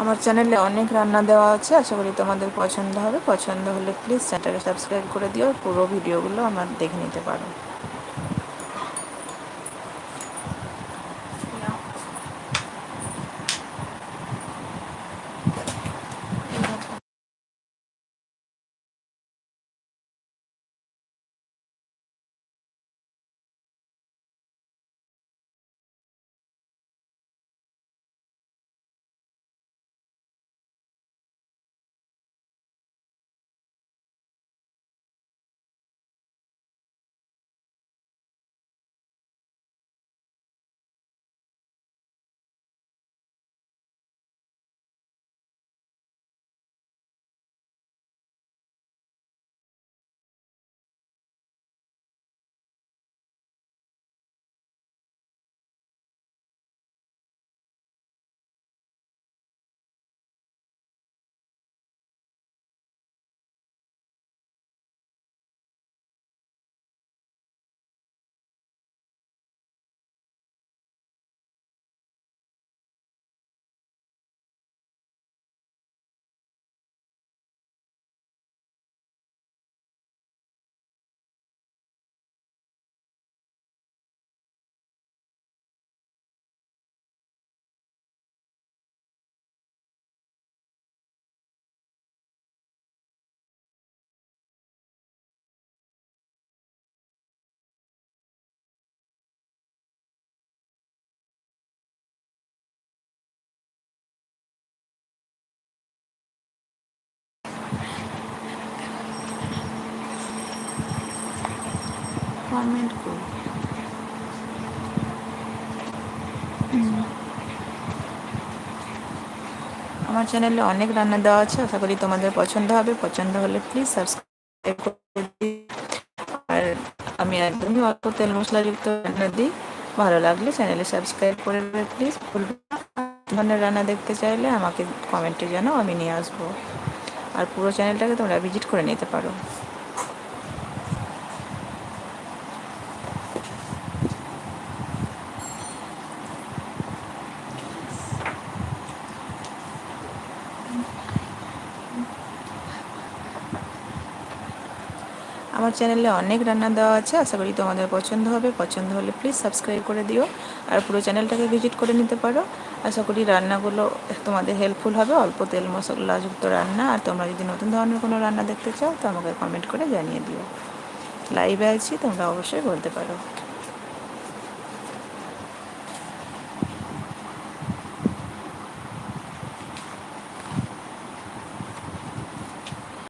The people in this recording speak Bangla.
আমার চ্যানেলে অনেক রান্না দেওয়া আছে, আশা করি তোমাদের পছন্দ হবে। পছন্দ হলে প্লিজ চ্যানেলটাকে সাবস্ক্রাইব করে দিও, পুরো ভিডিওগুলো আমার দেখে নিতে পারো। কমেন্ট করো। আমার চ্যানেলে অনেক রান্না দেওয়া আছে, আশা করি তোমাদের পছন্দ হবে। পছন্দ হলে প্লিজ সাবস্ক্রাইব করে দিও। আর আমি একদমই অল্প তেল মশলাযুক্ত রান্না দিই। ভালো লাগলে চ্যানেলে সাবস্ক্রাইব করে দেবে প্লিজ। ভুলবে না। ধরনের রান্না দেখতে চাইলে আমাকে কমেন্টে জানাও, আমি নিয়ে আসবো। আর পুরো চ্যানেলটাকে তোমরা ভিজিট করে নিতে পারো। আমার চ্যানেলে অনেক রান্না দেওয়া আছে, আশা করি তোমাদের পছন্দ হবে। পছন্দ হলে প্লিজ সাবস্ক্রাইব করে দিও, আর পুরো চ্যানেলটাকে ভিজিট করে নিতে পারো। আশা করি রান্নাগুলো তোমাদের হেল্পফুল হবে। অল্প তেল মশলাযুক্ত রান্না। আর তোমরা যদি নতুন ধরনের কোনো রান্না দেখতে চাও তো আমাকে কমেন্ট করে জানিয়ে দিও। লাইভে আছি, তোমরা অবশ্যই বলতে পারো।